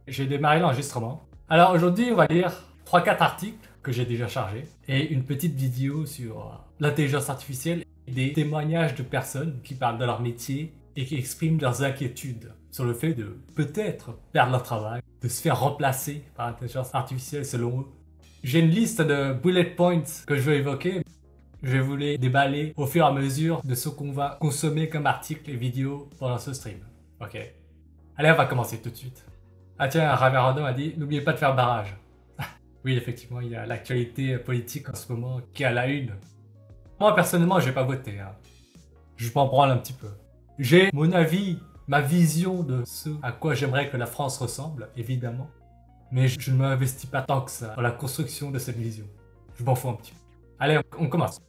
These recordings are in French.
J'ai démarré l'enregistrement. Alors aujourd'hui, on va lire 3-4 articles que j'ai déjà chargés et une petite vidéo sur l'intelligence artificielle et des témoignages de personnes qui parlent de leur métier et qui expriment leurs inquiétudes sur le fait de peut-être perdre leur travail, de se faire remplacer par l'intelligence artificielle selon eux. J'ai une liste de bullet points que je veux évoquer. Je vais vous les déballer au fur et à mesure de ce qu'on va consommer comme articles et vidéos pendant ce stream. Ok. Allez, on va commencer tout de suite. Ah tiens, Raverando a dit, n'oubliez pas de faire barrage. Oui, effectivement, il y a l'actualité politique en ce moment qui est à la une. Moi, personnellement, je vais pas voter. Hein. Je m'en branle un petit peu. J'ai mon avis, ma vision de ce à quoi j'aimerais que la France ressemble, évidemment. Mais je ne m'investis pas tant que ça dans la construction de cette vision. Je m'en fous un petit peu. Allez, on commence.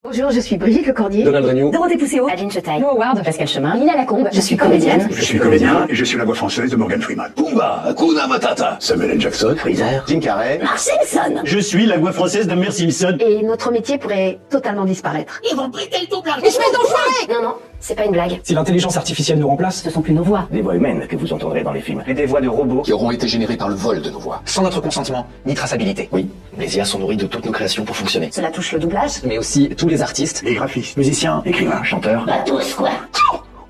Bonjour, je suis Brigitte Lecordier, Donald Regnault, Dorothée Pousseau, Adeline Chetaille, Mo Howard, Pascal Chemin, Lina Lacombe, je suis comédienne. Je suis comédien et je suis la voix française de Morgan Freeman. Pumba, Hakuna Matata, Samuel L. Jackson, Freezer, Jim Carrey, Simpson. je suis la voix française de Mère Simpson. Et notre métier pourrait totalement disparaître. ils vont prêter le doublage. Espèce d'enfoiré! Non, non, c'est pas une blague. Si l'intelligence artificielle nous remplace, Ce sont plus nos voix. des voix humaines que vous entendrez dans les films, et des voix de robots qui auront été générés par le vol de nos voix. sans notre consentement, ni traçabilité. Oui, les IA sont nourries de toutes nos créations pour fonctionner. Cela touche le doublage. Mais aussi tous les artistes, les graphistes, musiciens, écrivains, chanteurs. Pas tous, quoi.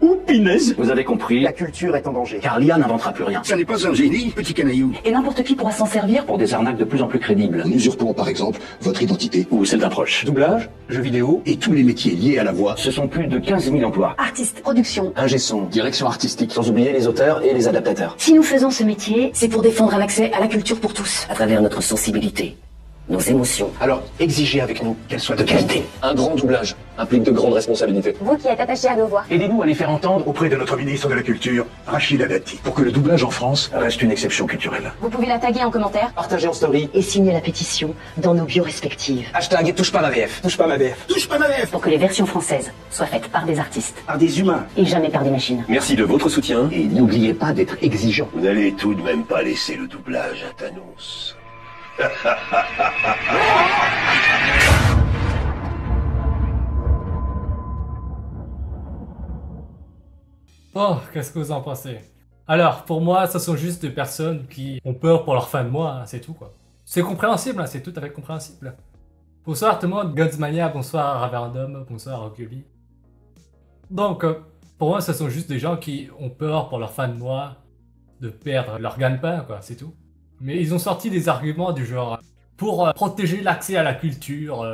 Ou pinaise. Vous avez compris, la culture est en danger, car l'IA n'inventera plus rien. ça n'est pas un génie, petit canaillou. Et n'importe qui pourra s'en servir. Pour des arnaques de plus en plus crédibles. Nous usurpons par exemple votre identité. Ou celle d'un proche. Doublage, jeux vidéo, Et tous les métiers liés à la voix. ce sont plus de 15 000 emplois. Artiste, production. Ingé son, Direction artistique. sans oublier les auteurs et les adaptateurs. Si nous faisons ce métier, c'est pour défendre un accès à la culture pour tous. à travers notre sensibilité, nos émotions. Alors, exigez avec nous qu'elles soient de qualité. Un grand doublage implique de grandes responsabilités. Vous qui êtes attaché à nos voix. Aidez-nous à les faire entendre Auprès de notre ministre de la Culture, Rachida Dati, pour que le doublage en France reste une exception culturelle. Vous pouvez la taguer en commentaire. Partagez en story. Et signer la pétition dans nos bios respectives. Hashtag touche pas ma VF. Touche pas ma VF. touche pas ma lèvre. Pour que les versions françaises soient faites par des artistes. Par des humains. Et jamais par des machines. Merci de votre soutien. Et n'oubliez pas d'être exigeant. Vous n'allez tout de même pas laisser le doublage à Thanos. Oh, qu'est-ce que vous en pensez? Alors, pour moi, ce sont juste des personnes qui ont peur pour leur fin de mois, hein, c'est tout quoi. C'est compréhensible, hein, c'est tout à fait compréhensible. Bonsoir tout le monde, Godsmania, bonsoir Raverdom, bonsoir Rockaby. Donc, pour moi, ce sont juste des gens qui ont peur pour leur fin de mois de perdre leur gagne-pain, quoi, c'est tout. Mais ils ont sorti des arguments du genre pour protéger l'accès à la culture,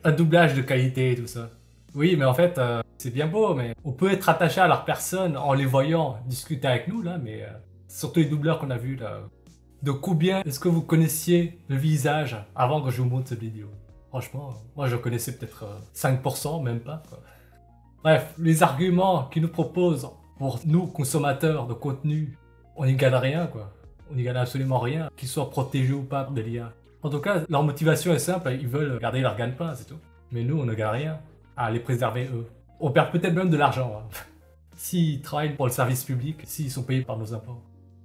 un doublage de qualité et tout ça. Oui, mais en fait, c'est bien beau, mais on peut être attaché à leur personne en les voyant discuter avec nous, là, mais surtout les doubleurs qu'on a vus, là. De combien est-ce que vous connaissiez le visage avant que je vous montre cette vidéo? Franchement, moi je connaissais peut-être 5%, même pas, quoi. Bref, les arguments qu'ils nous proposent pour nous, consommateurs de contenu, on n'y gagne rien, quoi. On n'y gagne absolument rien, qu'ils soient protégés ou pas de l'IA. En tout cas, leur motivation est simple, ils veulent garder leur gagne-pain, c'est tout. Mais nous, on ne gagne rien à les préserver eux. On perd peut-être même de l'argent, hein. S'ils travaillent pour le service public, s'ils sont payés par nos impôts.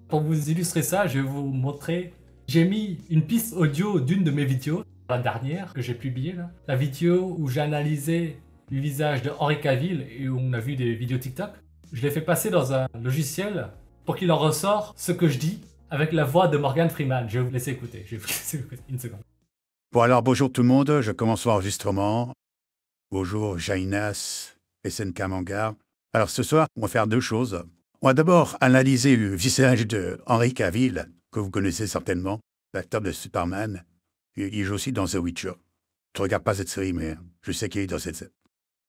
Pour vous illustrer ça, je vais vous montrer. J'ai mis une piste audio d'une de mes vidéos, la dernière que j'ai publiée là. La vidéo où j'ai analysé le visage de Henry Cavill et où on a vu des vidéos TikTok. Je l'ai fait passer dans un logiciel pour qu'il en ressort ce que je dis avec la voix de Morgan Freeman. Je vais vous laisser écouter. Je vais vous laisser écouter une seconde. Bon alors bonjour tout le monde, je commence l'enregistrement. Bonjour Jainas, SNK Manga. Alors ce soir, on va faire deux choses. On va d'abord analyser le visage de Henry Cavill, que vous connaissez certainement, l'acteur de Superman. Il joue aussi dans The Witcher. Je ne regarde pas cette série, mais je sais qu'il est dans cette série.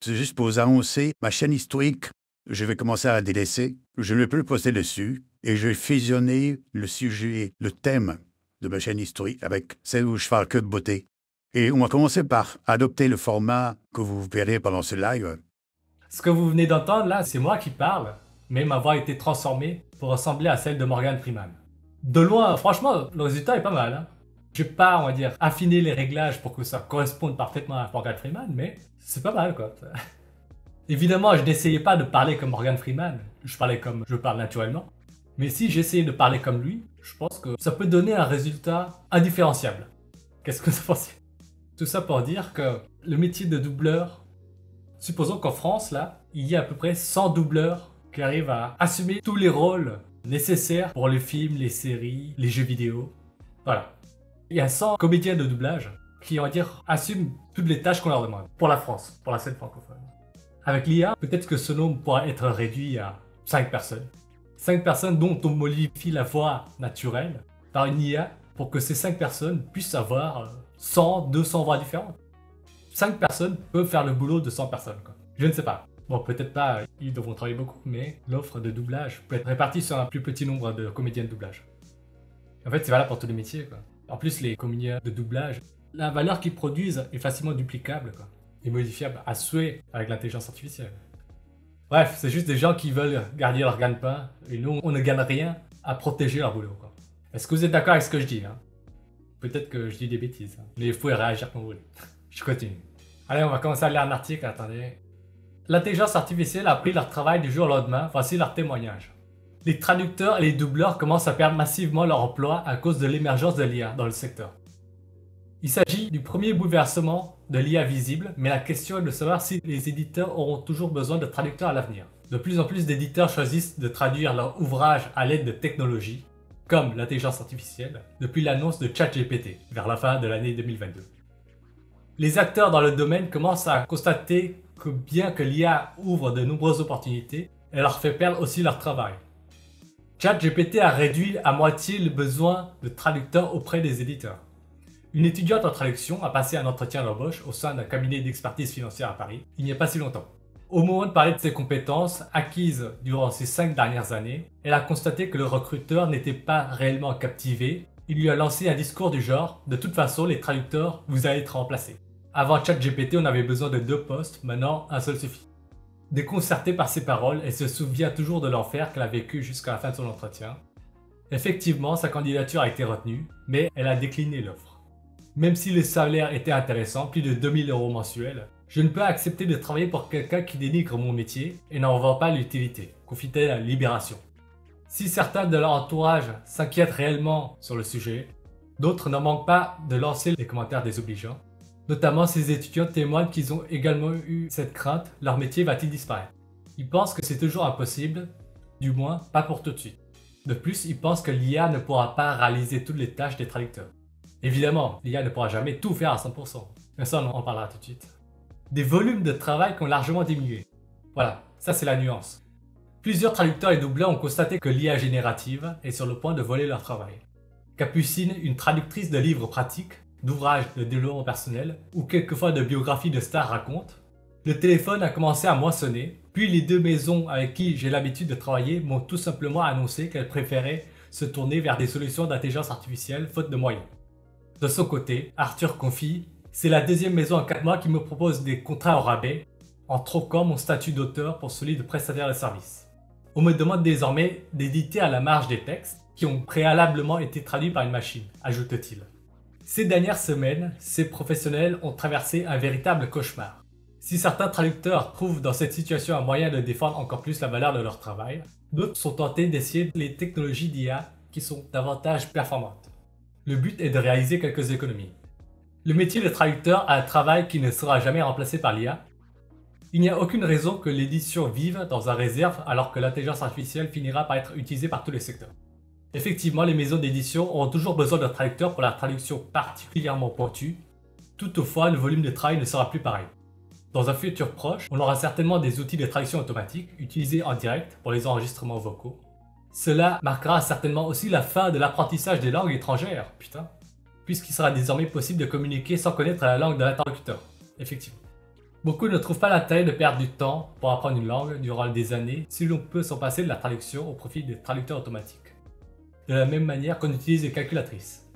C'est juste pour vous annoncer ma chaîne historique. Je vais commencer à la délaisser. Je ne vais plus poster dessus. Et je vais fusionner le sujet, le thème de ma chaîne historique avec celle où je parle que de beauté. Et on va commencer par adopter le format que vous verrez pendant ce live. Ce que vous venez d'entendre là, c'est moi qui parle, mais ma voix a été transformée pour ressembler à celle de Morgan Freeman. De loin, franchement, le résultat est pas mal, hein. J'ai pas, on va dire, affiné les réglages pour que ça corresponde parfaitement à Morgan Freeman, mais c'est pas mal, quoi. Évidemment, je n'essayais pas de parler comme Morgan Freeman, je parlais comme je parle naturellement. Mais si j'essayais de parler comme lui, je pense que ça peut donner un résultat indifférenciable. Qu'est-ce que vous pensez? Tout ça pour dire que le métier de doubleur, supposons qu'en France, là, il y a à peu près 100 doubleurs qui arrivent à assumer tous les rôles nécessaires pour les films, les séries, les jeux vidéo. Voilà. Il y a 100 comédiens de doublage qui, on va dire, assument toutes les tâches qu'on leur demande pour la France, pour la scène francophone. Avec l'IA, peut-être que ce nombre pourra être réduit à 5 personnes. 5 personnes dont on modifie la voix naturelle par une IA pour que ces 5 personnes puissent avoir 100, 200 voix différentes. 5 personnes peuvent faire le boulot de 100 personnes, quoi. Je ne sais pas. Bon, peut-être pas, ils devront travailler beaucoup, mais l'offre de doublage peut être répartie sur un plus petit nombre de comédiens de doublage. En fait, c'est valable pour tous les métiers, quoi. En plus, les comédiens de doublage, la valeur qu'ils produisent est facilement duplicable, quoi, et modifiable à souhait avec l'intelligence artificielle. Bref, c'est juste des gens qui veulent garder leur gagne-pain, et nous, on ne gagne rien à protéger leur boulot, quoi. Est-ce que vous êtes d'accord avec ce que je dis, hein? Peut-être que je dis des bêtises, hein, mais il faut réagir comme vous voulez. Je continue. Allez, on va commencer à lire un article, attendez. L'intelligence artificielle a pris leur travail du jour au lendemain, voici leur témoignage. Les traducteurs et les doubleurs commencent à perdre massivement leur emploi à cause de l'émergence de l'IA dans le secteur. Il s'agit du premier bouleversement de l'IA visible, mais la question est de savoir si les éditeurs auront toujours besoin de traducteurs à l'avenir. De plus en plus d'éditeurs choisissent de traduire leurs ouvrages à l'aide de technologies, comme l'intelligence artificielle, depuis l'annonce de ChatGPT, vers la fin de l'année 2022. Les acteurs dans le domaine commencent à constater que bien que l'IA ouvre de nombreuses opportunités, elle leur fait perdre aussi leur travail. ChatGPT a réduit à moitié le besoin de traducteurs auprès des éditeurs. Une étudiante en traduction a passé un entretien d'embauche au sein d'un cabinet d'expertise financière à Paris il n'y a pas si longtemps. Au moment de parler de ses compétences acquises durant ces 5 dernières années, elle a constaté que le recruteur n'était pas réellement captivé. Il lui a lancé un discours du genre « De toute façon, les traducteurs, vous allez être remplacés. Avant ChatGPT, on avait besoin de 2 postes, maintenant un seul suffit. » Déconcertée par ces paroles, elle se souvient toujours de l'enfer qu'elle a vécu jusqu'à la fin de son entretien. Effectivement, sa candidature a été retenue, mais elle a décliné l'offre. Même si le salaire était intéressant, plus de 2000 € mensuels, je ne peux accepter de travailler pour quelqu'un qui dénigre mon métier et n'en voit pas l'utilité, confie-t-elle à Libération. Si certains de leur entourage s'inquiètent réellement sur le sujet, d'autres n'en manquent pas de lancer des commentaires désobligeants. Notamment, ces étudiants témoignent qu'ils ont également eu cette crainte, leur métier va-t-il disparaître? Ils pensent que c'est toujours impossible, du moins pas pour tout de suite. De plus, ils pensent que l'IA ne pourra pas réaliser toutes les tâches des traducteurs. Évidemment, l'IA ne pourra jamais tout faire à 100%, mais ça on en parlera tout de suite. Des volumes de travail qui ont largement diminué. Voilà, ça c'est la nuance. Plusieurs traducteurs et doubleurs ont constaté que l'IA générative est sur le point de voler leur travail. Capucine, une traductrice de livres pratiques, d'ouvrages de développement personnel ou quelquefois de biographies de stars raconte, le téléphone a commencé à moissonner, puis les 2 maisons avec qui j'ai l'habitude de travailler m'ont tout simplement annoncé qu'elles préféraient se tourner vers des solutions d'intelligence artificielle faute de moyens. De son côté, Arthur confie « C'est la 2e maison en 4 mois qui me propose des contrats au rabais en troquant mon statut d'auteur pour celui de prestataire de service. On me demande désormais d'éditer à la marge des textes qui ont préalablement été traduits par une machine », ajoute-t-il. Ces dernières semaines, ces professionnels ont traversé un véritable cauchemar. Si certains traducteurs trouvent dans cette situation un moyen de défendre encore plus la valeur de leur travail, d'autres sont tentés d'essayer les technologies d'IA qui sont davantage performantes. Le but est de réaliser quelques économies. Le métier de traducteur a un travail qui ne sera jamais remplacé par l'IA. Il n'y a aucune raison que l'édition vive dans un réserve alors que l'intelligence artificielle finira par être utilisée par tous les secteurs. Effectivement, les maisons d'édition auront toujours besoin d'un traducteur pour la traduction particulièrement pointue. Toutefois, le volume de travail ne sera plus pareil. Dans un futur proche, on aura certainement des outils de traduction automatique utilisés en direct pour les enregistrements vocaux. Cela marquera certainement aussi la fin de l'apprentissage des langues étrangères, puisqu'il sera désormais possible de communiquer sans connaître la langue de l'interlocuteur. Effectivement. Beaucoup ne trouvent pas l'intérêt de perdre du temps pour apprendre une langue durant des années si l'on peut s'en passer de la traduction au profit des traducteurs automatiques. De la même manière qu'on utilise les calculatrices.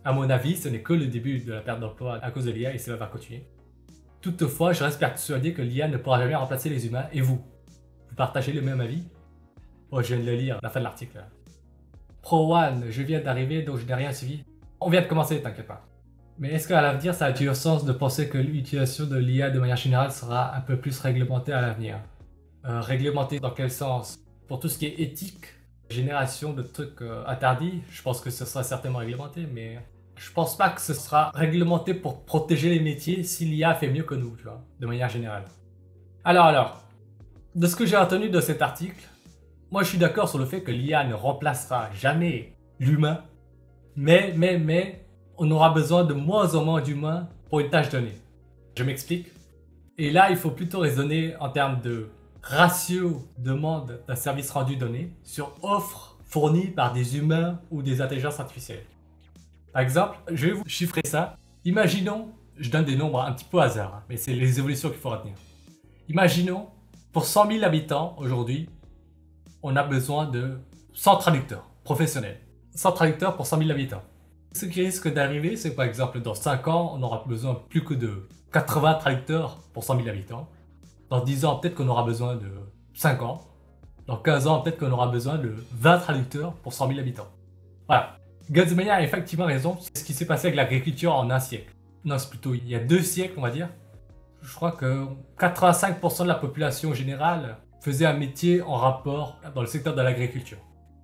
À mon avis, ce n'est que le début de la perte d'emploi à cause de l'IA et cela va continuer. Toutefois, je reste persuadé que l'IA ne pourra jamais remplacer les humains et vous. Vous partagez le même avis? Oh, je viens de le lire, la fin de l'article. Pro One, je viens d'arriver donc je n'ai rien suivi. On vient de commencer, t'inquiète pas. Mais est-ce qu'à l'avenir, ça a du sens de penser que l'utilisation de l'IA de manière générale sera un peu plus réglementée à l'avenir? Réglementée dans quel sens? Pour tout ce qui est éthique, génération de trucs interdits, je pense que ce sera certainement réglementé, mais je pense pas que ce sera réglementé pour protéger les métiers si l'IA fait mieux que nous, tu vois, de manière générale. Alors, de ce que j'ai retenu de cet article, Moi, je suis d'accord sur le fait que l'IA ne remplacera jamais l'humain, mais, on aura besoin de moins en moins d'humains pour une tâche donnée. Je m'explique. Et là, il faut plutôt raisonner en termes de ratio demande d'un service rendu donné sur offre fournie par des humains ou des intelligences artificielles. Par exemple, je vais vous chiffrer ça. Imaginons, je donne des nombres un petit peu au hasard, hein, mais c'est les évolutions qu'il faut retenir. Imaginons, pour 100 000 habitants aujourd'hui, on a besoin de 100 traducteurs professionnels. 100 traducteurs pour 100 000 habitants. Ce qui risque d'arriver, c'est par exemple dans 5 ans, on aura besoin plus que de 80 traducteurs pour 100 000 habitants. Dans 10 ans, peut-être qu'on aura besoin de 50. Dans 15 ans, peut-être qu'on aura besoin de 20 traducteurs pour 100 000 habitants. Voilà. Godsmania a effectivement raison, c'est ce qui s'est passé avec l'agriculture en un siècle. Non, c'est plutôt il y a 2 siècles, on va dire. Je crois que 85% de la population générale faisait un métier en rapport dans le secteur de l'agriculture.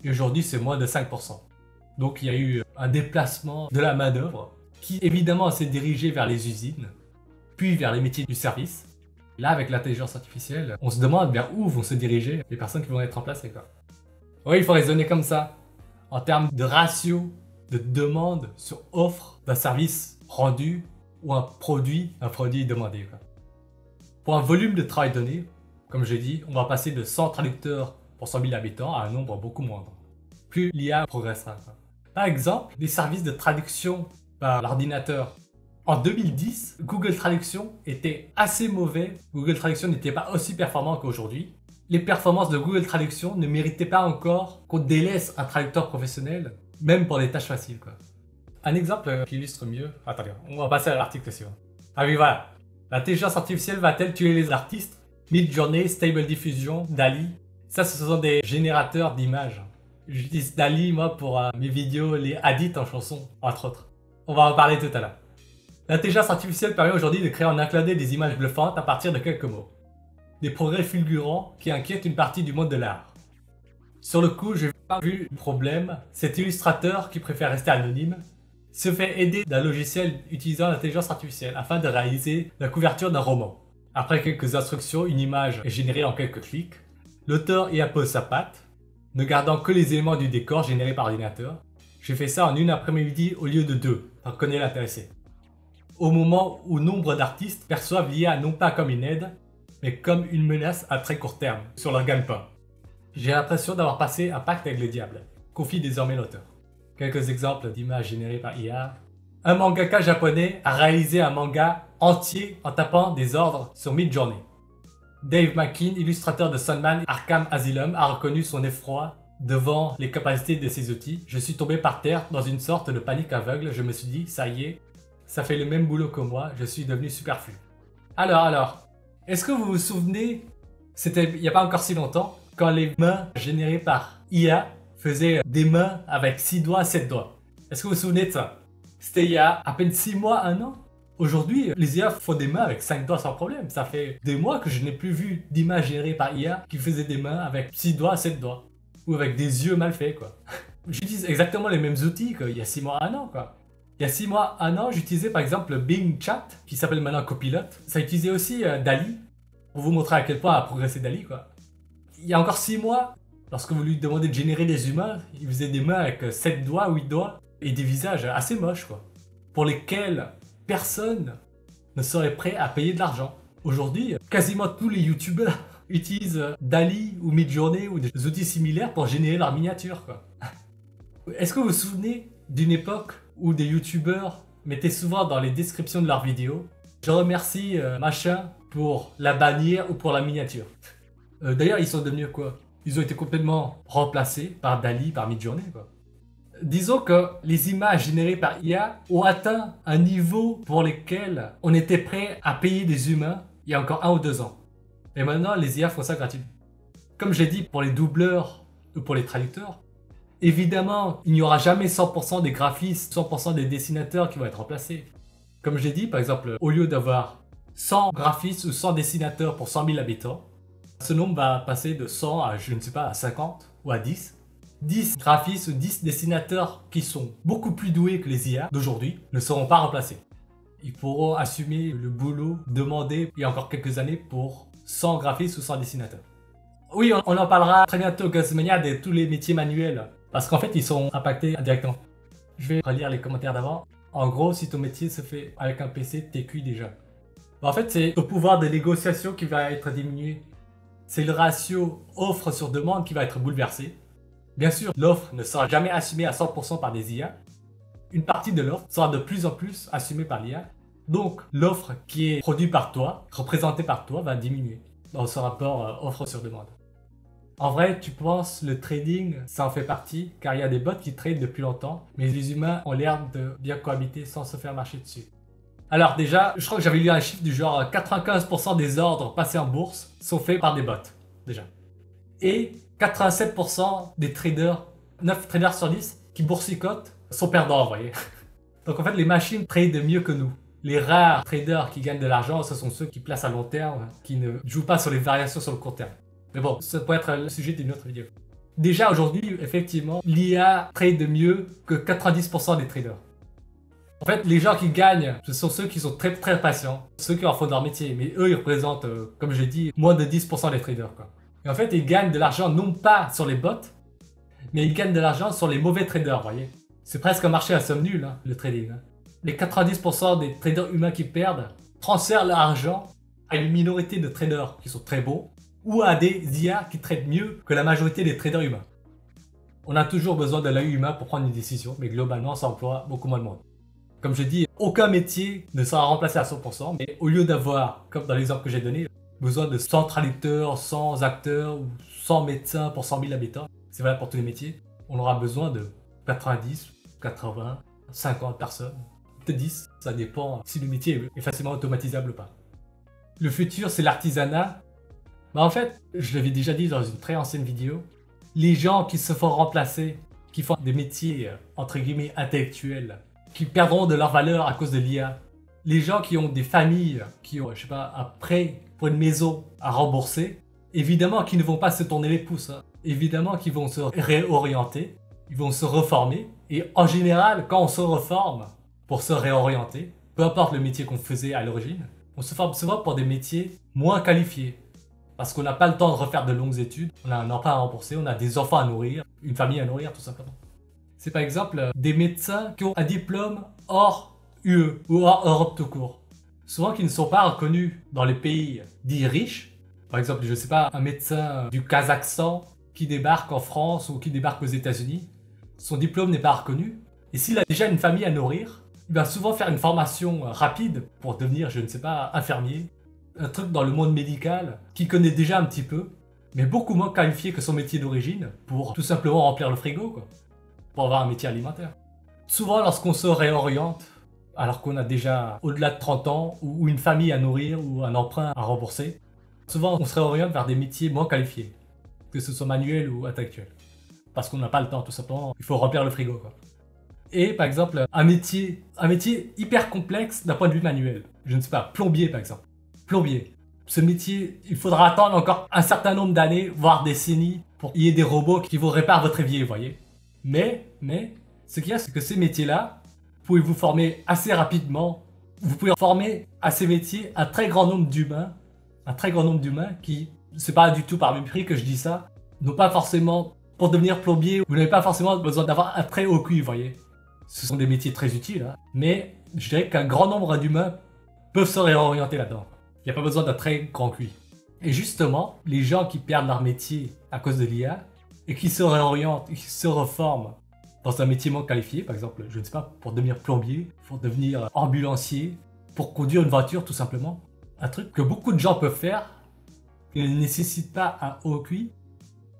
Et aujourd'hui, c'est moins de 5%. Donc il y a eu un déplacement de la main-d'œuvre qui évidemment s'est dirigé vers les usines, puis vers les métiers du service. Là, avec l'intelligence artificielle, on se demande vers où vont se diriger les personnes qui vont être remplacées, quoi. Oui, il faut raisonner comme ça, en termes de ratio de demande sur offre d'un service rendu ou un produit demandé, quoi. Pour un volume de travail donné, comme j'ai dit, on va passer de 100 traducteurs pour 100 000 habitants à un nombre beaucoup moindre. Plus l'IA progressera, quoi. Par exemple, les services de traduction par l'ordinateur. En 2010, Google Traduction était assez mauvais. Google Traduction n'était pas aussi performant qu'aujourd'hui. Les performances de Google Traduction ne méritaient pas encore qu'on délaisse un traducteur professionnel, même pour des tâches faciles, quoi. Un exemple qui illustre mieux... Attendez, on va passer à l'article suivant. Ah oui, voilà. L'intelligence artificielle va-t-elle tuer les artistes? Midjourney, Stable Diffusion, DALL-E. Ça, ce sont des générateurs d'images. J'utilise DALL-E, moi, pour mes vidéos, les edits en chanson, entre autres. On va en parler tout à l'heure. L'intelligence artificielle permet aujourd'hui de créer en un clin d'œil des images bluffantes à partir de quelques mots. Des progrès fulgurants qui inquiètent une partie du monde de l'art. Sur le coup, je n'ai pas vu le problème. Cet illustrateur, qui préfère rester anonyme, se fait aider d'un logiciel utilisant l'intelligence artificielle afin de réaliser la couverture d'un roman. Après quelques instructions, une image est générée en quelques clics. L'auteur y appose sa patte, ne gardant que les éléments du décor générés par l'ordinateur. J'ai fait ça en une après-midi au lieu de 2, par connaît l'intéressé. Au moment où nombre d'artistes perçoivent l'IA non pas comme une aide, mais comme une menace à très court terme sur leur gagne-pain. J'ai l'impression d'avoir passé un pacte avec le diable, confie désormais l'auteur. Quelques exemples d'images générées par IA. Un mangaka japonais a réalisé un manga entier en tapant des ordres sur Midjourney. Dave McKean, illustrateur de Sandman Arkham Asylum, a reconnu son effroi devant les capacités de ces outils. Je suis tombé par terre dans une sorte de panique aveugle. Je me suis dit, ça y est, ça fait le même boulot que moi, je suis devenu superflu. Alors, est-ce que vous vous souvenez, c'était il n'y a pas encore si longtemps, quand les mains générées par IA faisaient des mains avec 6 doigts, 7 doigts. Est-ce que vous vous souvenez de ça? C'était il y a à peine 6 mois, 1 an. Aujourd'hui, les IA font des mains avec 5 doigts sans problème. Ça fait des mois que je n'ai plus vu d'images générées par IA qui faisaient des mains avec 6 doigts, 7 doigts. Ou avec des yeux mal faits, quoi. J'utilise exactement les mêmes outils qu'il y a 6 mois, 1 an, quoi. Il y a 6 mois, 1 an, j'utilisais par exemple le Bing Chat, qui s'appelle maintenant Copilot. Ça utilisait aussi DALL-E, pour vous montrer à quel point a progressé DALL-E, quoi. Il y a encore 6 mois, lorsque vous lui demandez de générer des humains, il faisait des mains avec 7 doigts, 8 doigts, et des visages assez moches, quoi. Pour lesquels personne ne serait prêt à payer de l'argent. Aujourd'hui, quasiment tous les youtubeurs utilisent DALL-E ou Midjourney ou des outils similaires pour générer leurs miniatures, quoi. Est-ce que vous vous souvenez d'une époque où des youtubeurs mettaient souvent dans les descriptions de leurs vidéos « Je remercie machin pour la bannière ou pour la miniature ». D'ailleurs, ils sont devenus quoi? Ils ont été complètement remplacés par DALL-E, par Midjourney, quoi. Disons que les images générées par IA ont atteint un niveau pour lequel on était prêt à payer des humains il y a encore 1 ou 2 ans. Et maintenant, les IA font ça gratuitement. Comme j'ai dit pour les doubleurs ou pour les traducteurs, évidemment, il n'y aura jamais 100% des graphistes, 100% des dessinateurs qui vont être remplacés. Comme j'ai dit, par exemple, au lieu d'avoir 100 graphistes ou 100 dessinateurs pour 100 000 habitants, ce nombre va passer de 100 à, je ne sais pas, à 50 ou à 10. 10 graphistes ou 10 dessinateurs qui sont beaucoup plus doués que les IA d'aujourd'hui ne seront pas remplacés. Ils pourront assumer le boulot demandé il y a encore quelques années pour 100 graphistes ou 100 dessinateurs. Oui, on en parlera très bientôt, Gazmania, de tous les métiers manuels. Parce qu'en fait, ils sont impactés directement. Je vais relire les commentaires d'avant. En gros, si ton métier se fait avec un PC, t'es cuit déjà. En fait, c'est le pouvoir de négociation qui va être diminué. C'est le ratio offre sur demande qui va être bouleversé. Bien sûr, l'offre ne sera jamais assumée à 100% par des IA. Une partie de l'offre sera de plus en plus assumée par l'IA. Donc, l'offre qui est produite par toi, représentée par toi, va diminuer dans ce rapport offre sur demande. En vrai, tu penses le trading, ça en fait partie, car il y a des bots qui tradent depuis longtemps, mais les humains ont l'air de bien cohabiter sans se faire marcher dessus. Alors déjà, je crois que j'avais lu un chiffre du genre 95% des ordres passés en bourse sont faits par des bots, déjà. Et 87% des traders, 9 traders sur 10 qui boursicotent, sont perdants, vous voyez. Donc en fait, les machines tradent mieux que nous. Les rares traders qui gagnent de l'argent, ce sont ceux qui placent à long terme, qui ne jouent pas sur les variations sur le court terme. Mais bon, ça peut être le sujet d'une autre vidéo. Déjà aujourd'hui, effectivement, l'IA trade mieux que 90% des traders. En fait, les gens qui gagnent, ce sont ceux qui sont très patients, ceux qui en font leur métier. Mais eux, ils représentent, comme je l'ai dit, moins de 10% des traders, quoi. Et en fait, ils gagnent de l'argent non pas sur les bots, mais ils gagnent de l'argent sur les mauvais traders, vous voyez. C'est presque un marché à somme nulle, hein, le trading. Hein. Les 90% des traders humains qui perdent transfèrent leur argent à une minorité de traders qui sont très bons, ou à des IA qui traitent mieux que la majorité des traders humains. On a toujours besoin de l'œil humain pour prendre une décision, mais globalement, ça emploie beaucoup moins de monde. Comme je dis, aucun métier ne sera remplacé à 100%, mais au lieu d'avoir, comme dans l'exemple que j'ai donné, besoin de 100 traducteurs, 100 acteurs ou 100 médecins pour 100 000 habitants, c'est valable pour tous les métiers, on aura besoin de 90, 80, 50 personnes, peut-être 10, ça dépend si le métier est facilement automatisable ou pas. Le futur, c'est l'artisanat. En fait, je l'avais déjà dit dans une très ancienne vidéo, les gens qui se font remplacer, qui font des métiers entre guillemets intellectuels, qui perdront de leur valeur à cause de l'IA, les gens qui ont des familles, qui ont, je sais pas, un prêt pour une maison à rembourser, évidemment qu'ils ne vont pas se tourner les pouces, hein. Évidemment qu'ils vont se réorienter, ils vont se reformer, et en général, quand on se reforme pour se réorienter, peu importe le métier qu'on faisait à l'origine, on se forme souvent pour des métiers moins qualifiés. Parce qu'on n'a pas le temps de refaire de longues études, on a un emprunt à rembourser, on a des enfants à nourrir, une famille à nourrir tout simplement. C'est par exemple des médecins qui ont un diplôme hors UE ou hors Europe tout court. Souvent qui ne sont pas reconnus dans les pays dits riches. Par exemple, je ne sais pas, un médecin du Kazakhstan qui débarque en France ou qui débarque aux États-Unis, son diplôme n'est pas reconnu. Et s'il a déjà une famille à nourrir, il va souvent faire une formation rapide pour devenir, je ne sais pas, infirmier. Un truc dans le monde médical qu'il connaît déjà un petit peu, mais beaucoup moins qualifié que son métier d'origine pour tout simplement remplir le frigo, quoi, pour avoir un métier alimentaire. Souvent, lorsqu'on se réoriente, alors qu'on a déjà au-delà de 30 ans, ou une famille à nourrir, ou un emprunt à rembourser, souvent on se réoriente vers des métiers moins qualifiés, que ce soit manuel ou intellectuel. Parce qu'on n'a pas le temps, tout simplement, il faut remplir le frigo, quoi. Et par exemple, un métier hyper complexe d'un point de vue manuel. Je ne sais pas, plombier par exemple. Plombier. Ce métier, il faudra attendre encore un certain nombre d'années, voire décennies, pour qu'il y ait des robots qui vous réparent votre évier, vous voyez. Mais, ce qu'il y a, c'est que ces métiers-là, vous pouvez vous former assez rapidement. Vous pouvez former à ces métiers un très grand nombre d'humains. Un très grand nombre d'humains qui, c'est pas du tout par mépris que je dis ça, n'ont pas forcément, pour devenir plombier, vous n'avez pas forcément besoin d'avoir un très haut QI, vous voyez. Ce sont des métiers très utiles, hein. Mais je dirais qu'un grand nombre d'humains peuvent se réorienter là-dedans. Il n'y a pas besoin d'un très grand QI. Et justement, les gens qui perdent leur métier à cause de l'IA et qui se réorientent, qui se reforment dans un métier moins qualifié, par exemple, je ne sais pas, pour devenir plombier, pour devenir ambulancier, pour conduire une voiture tout simplement. Un truc que beaucoup de gens peuvent faire, qui ne nécessite pas un haut QI.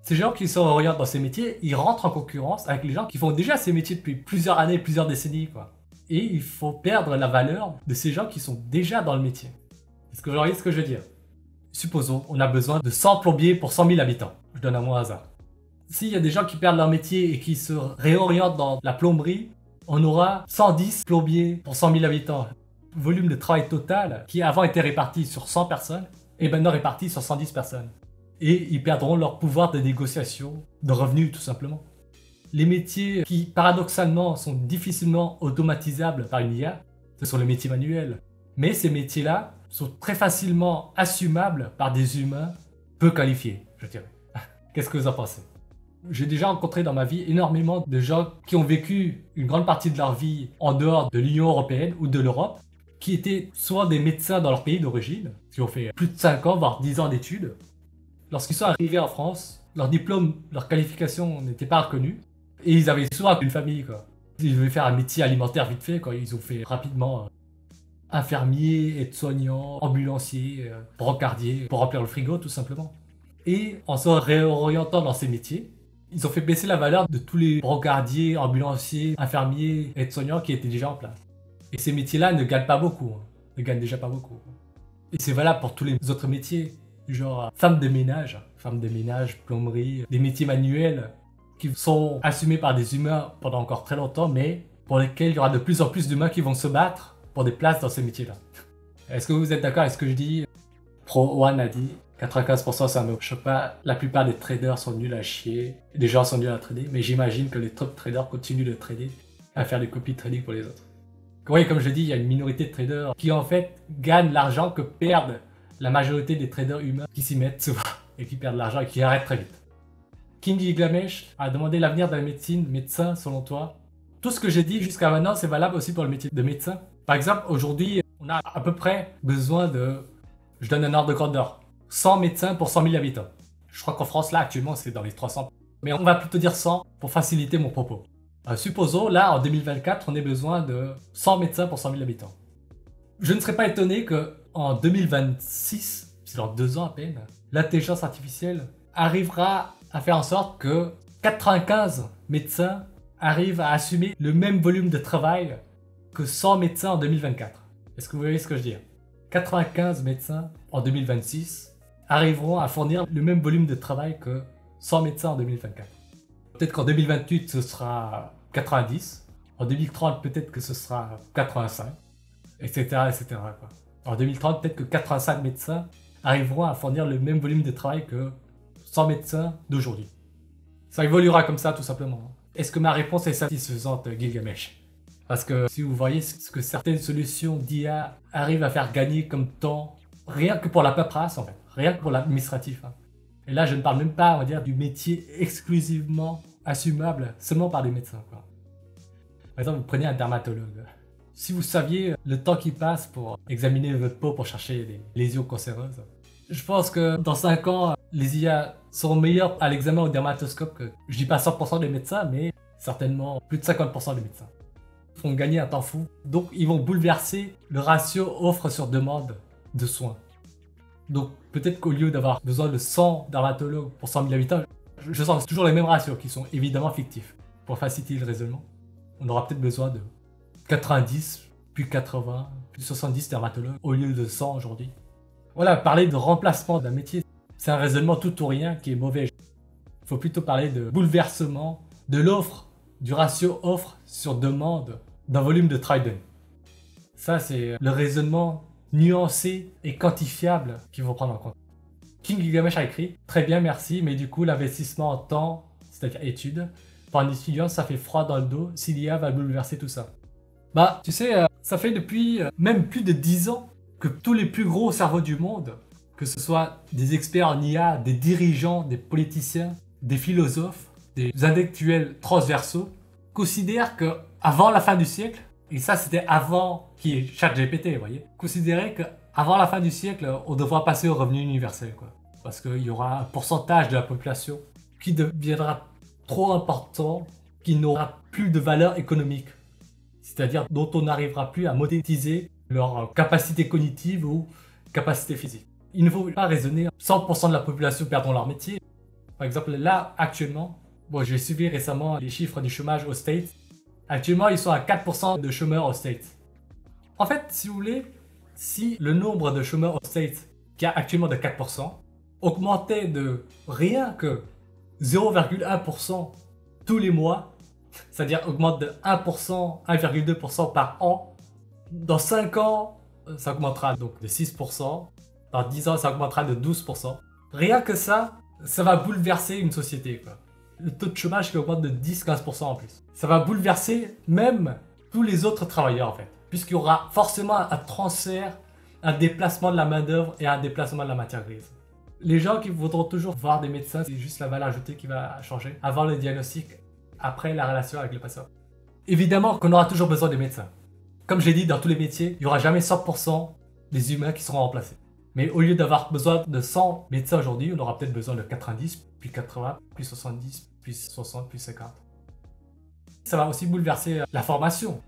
Ces gens qui se réorientent dans ces métiers, ils rentrent en concurrence avec les gens qui font déjà ces métiers depuis plusieurs années, plusieurs décennies, quoi. Et il faut perdre la valeur de ces gens qui sont déjà dans le métier. Est-ce que vous voyez ce que je veux dire? Supposons, on a besoin de 100 plombiers pour 100 000 habitants. Je donne un mot hasard. S'il y a des gens qui perdent leur métier et qui se réorientent dans la plomberie, on aura 110 plombiers pour 100 000 habitants. Le volume de travail total, qui avant était réparti sur 100 personnes, est maintenant réparti sur 110 personnes. Et ils perdront leur pouvoir de négociation, de revenus tout simplement. Les métiers qui, paradoxalement, sont difficilement automatisables par une IA, ce sont les métiers manuels. Mais ces métiers-là sont très facilement assumables par des humains peu qualifiés, je dirais. Qu'est-ce que vous en pensez? J'ai déjà rencontré dans ma vie énormément de gens qui ont vécu une grande partie de leur vie en dehors de l'Union Européenne ou de l'Europe, qui étaient soit des médecins dans leur pays d'origine, qui ont fait plus de 5 ans, voire 10 ans d'études. Lorsqu'ils sont arrivés en France, leur diplôme, leur qualification n'était pas reconnue, et ils avaient souvent une famille, quoi. Ils devaient faire un métier alimentaire vite fait, quoi. Ils ont fait rapidement infirmier, aide-soignant, ambulancier, brancardier, pour remplir le frigo tout simplement. Et en se réorientant dans ces métiers, ils ont fait baisser la valeur de tous les brancardiers, ambulanciers, infirmiers, aides-soignants qui étaient déjà en place. Et ces métiers-là ne gagnent pas beaucoup, ne gagnent déjà pas beaucoup. Et c'est valable pour tous les autres métiers, genre femme de ménage, plomberie, des métiers manuels qui sont assumés par des humains pendant encore très longtemps, mais pour lesquels il y aura de plus en plus d'humains qui vont se battre pour des places dans ces métiers-là. Est-ce que vous êtes d'accord avec ce que je dis? Pro One a dit 95% ça me choque pas, la plupart des traders sont nuls à chier, les gens sont nuls à trader, mais j'imagine que les top traders continuent de trader, à faire des copies de trading pour les autres. Oui, comme je dis, il y a une minorité de traders qui en fait gagnent l'argent que perdent la majorité des traders humains qui s'y mettent souvent et qui perdent l'argent et qui arrêtent très vite. King Gilgamesh a demandé l'avenir de la médecin selon toi. Tout ce que j'ai dit jusqu'à maintenant, c'est valable aussi pour le métier de médecin. Par exemple, aujourd'hui, on a à peu près besoin de, je donne un ordre de grandeur, 100 médecins pour 100 000 habitants. Je crois qu'en France, là, actuellement, c'est dans les 300. Mais on va plutôt dire 100 pour faciliter mon propos. Supposons, là, en 2024, on ait besoin de 100 médecins pour 100 000 habitants. Je ne serais pas étonné qu'en 2026, c'est dans 2 ans à peine, l'intelligence artificielle arrivera à faire en sorte que 95 médecins arrivent à assumer le même volume de travail que 100 médecins en 2024. Est-ce que vous voyez ce que je veux dire? 95 médecins en 2026 arriveront à fournir le même volume de travail que 100 médecins en 2024. Peut-être qu'en 2028, ce sera 90. En 2030, peut-être que ce sera 85, etc. etc. quoi. En 2030, peut-être que 85 médecins arriveront à fournir le même volume de travail que 100 médecins d'aujourd'hui. Ça évoluera comme ça, tout simplement. Est-ce que ma réponse est satisfaisante, Gilgamesh? Parce que si vous voyez ce que certaines solutions d'IA arrivent à faire gagner comme temps, rien que pour la paperasse, en fait, rien que pour l'administratif. Et là, je ne parle même pas, on va dire, du métier exclusivement assumable seulement par des médecins, quoi. Par exemple, vous prenez un dermatologue. Si vous saviez le temps qu'il passe pour examiner votre peau pour chercher des lésions cancéreuses, je pense que dans 5 ans, les IA seront meilleurs à l'examen au dermatoscope que, je dis pas 100% des médecins, mais certainement plus de 50% des médecins. Ils vont gagner un temps fou, donc ils vont bouleverser le ratio offre sur demande de soins. Donc peut-être qu'au lieu d'avoir besoin de 100 dermatologues pour 100 000 habitants, je sens toujours les mêmes ratios qui sont évidemment fictifs. Pour faciliter le raisonnement, on aura peut-être besoin de 90, puis 80, puis 70 dermatologues au lieu de 100 aujourd'hui. Voilà, parler de remplacement d'un métier, c'est un raisonnement tout ou rien qui est mauvais. Il faut plutôt parler de bouleversement de l'offre, du ratio offre sur demande d'un volume de travail donné. Ça, c'est le raisonnement nuancé et quantifiable qu'il faut prendre en compte. King Gilgamesh a écrit « Très bien, merci, mais du coup, l'investissement en temps, c'est-à-dire études, pour un étudiant, ça fait froid dans le dos si l'IA va bouleverser tout ça. » Bah, tu sais, ça fait depuis même plus de 10 ans que tous les plus gros cerveaux du monde, que ce soit des experts en IA, des dirigeants, des politiciens, des philosophes, des intellectuels transversaux, considèrent qu'avant la fin du siècle, et ça c'était avant qu'il y ait ChatGPT, vous voyez, considéraient qu'avant la fin du siècle, on devra passer au revenu universel, quoi. Parce qu'il y aura un pourcentage de la population qui deviendra trop important, qui n'aura plus de valeur économique. C'est-à-dire dont on n'arrivera plus à monétiser leur capacité cognitive ou capacité physique. Il ne faut pas raisonner 100% de la population perdant leur métier. Par exemple, là, actuellement, bon, j'ai suivi récemment les chiffres du chômage aux States. Actuellement, ils sont à 4% de chômeurs aux States. En fait, si vous voulez, si le nombre de chômeurs aux States, qui est actuellement de 4%, augmentait de rien que 0,1% tous les mois, c'est-à-dire augmente de 1%, 1,2% par an, dans 5 ans, ça augmentera donc de 6%, dans 10 ans, ça augmentera de 12%. Rien que ça va bouleverser une société, quoi. Le taux de chômage qui augmente de 10-15% en plus. Ça va bouleverser même tous les autres travailleurs, en fait, puisqu'il y aura forcément un transfert, un déplacement de la main-d'œuvre et un déplacement de la matière grise. Les gens qui voudront toujours voir des médecins, c'est juste la valeur ajoutée qui va changer avant le diagnostic, après la relation avec le patient. Évidemment qu'on aura toujours besoin des médecins. Comme j'ai dit, dans tous les métiers, il n'y aura jamais 100% des humains qui seront remplacés. Mais au lieu d'avoir besoin de 100 médecins aujourd'hui, on aura peut-être besoin de 90, puis 80, puis 70, puis 60, puis 50. Ça va aussi bouleverser la formation.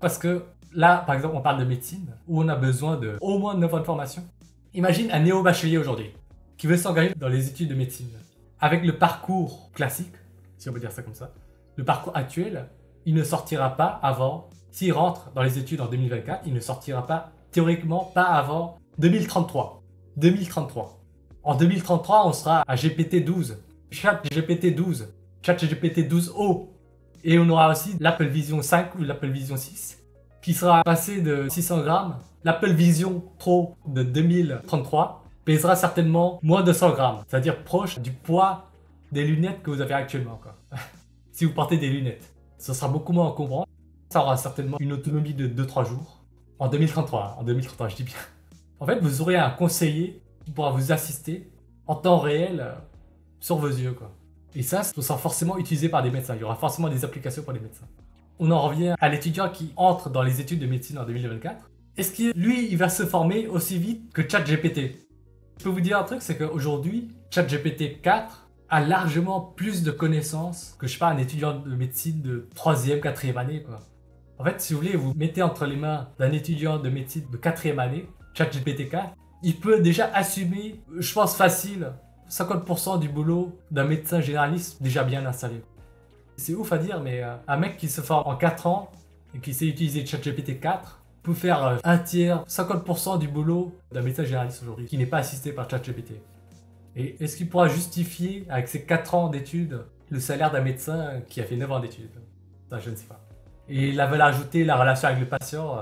Parce que là, par exemple, on parle de médecine, où on a besoin de au moins 9 ans de formation. Imagine un néo-bachelier aujourd'hui, qui veut s'engager dans les études de médecine. Avec le parcours classique, si on peut dire ça comme ça, le parcours actuel, il ne sortira pas avant, s'il rentre dans les études en 2024, il ne sortira pas, théoriquement, pas avant 2033. 2033. En 2033, on sera à GPT-12, ChatGPT-12, ChatGPT-12o. Et on aura aussi l'Apple Vision 5 ou l'Apple Vision 6, qui sera passé de 600 grammes. L'Apple Vision Pro de 2033 pèsera certainement moins de 100 grammes, c'est-à-dire proche du poids des lunettes que vous avez actuellement, quoi. Si vous portez des lunettes. Ce sera beaucoup moins encombrant. Ça aura certainement une autonomie de 2-3 jours. En 2033, je dis bien. En fait, vous aurez un conseiller qui pourra vous assister en temps réel sur vos yeux, quoi. Et ça sera forcément utilisé par des médecins. Il y aura forcément des applications pour les médecins. On en revient à l'étudiant qui entre dans les études de médecine en 2024. Est-ce que lui, il va se former aussi vite que ChatGPT? Je peux vous dire un truc, c'est qu'aujourd'hui, ChatGPT 4 a largement plus de connaissances que, je sais pas, un étudiant de médecine de 3e, 4e année, quoi. En fait, si vous voulez, vous mettez entre les mains d'un étudiant de médecine de 4e année, ChatGPT 4, il peut déjà assumer, je pense facile, 50% du boulot d'un médecin généraliste déjà bien installé. C'est ouf à dire, mais un mec qui se forme en 4 ans et qui sait utiliser ChatGPT 4 peut faire un tiers, 50% du boulot d'un médecin généraliste aujourd'hui qui n'est pas assisté par ChatGPT. Et est-ce qu'il pourra justifier, avec ses 4 ans d'études, le salaire d'un médecin qui a fait 9 ans d'études? Ça, je ne sais pas. Et la valeur ajoutée, la relation avec le patient,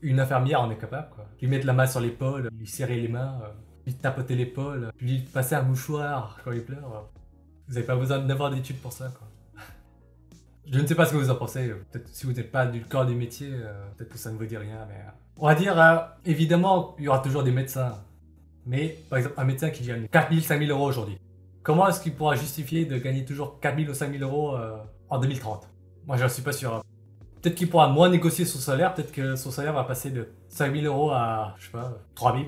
une infirmière en est capable, quoi. Lui mettre la main sur l'épaule, lui serrer les mains, lui tapoter l'épaule, lui passer un mouchoir quand il pleure. Vous n'avez pas besoin de 9 ans d'études pour ça, quoi. Je ne sais pas ce que vous en pensez. Peut-être si vous n'êtes pas du corps du métier, peut-être que ça ne vous dit rien, mais... On va dire, évidemment, il y aura toujours des médecins. Mais, par exemple, un médecin qui gagne 4 000, 5 000 euros aujourd'hui. Comment est-ce qu'il pourra justifier de gagner toujours 4 000 ou 5 000 euros en 2030? Moi, je ne suis pas sûr. Peut-être qu'il pourra moins négocier son salaire, peut-être que son salaire va passer de 5 000 euros à, je sais pas, 3 000.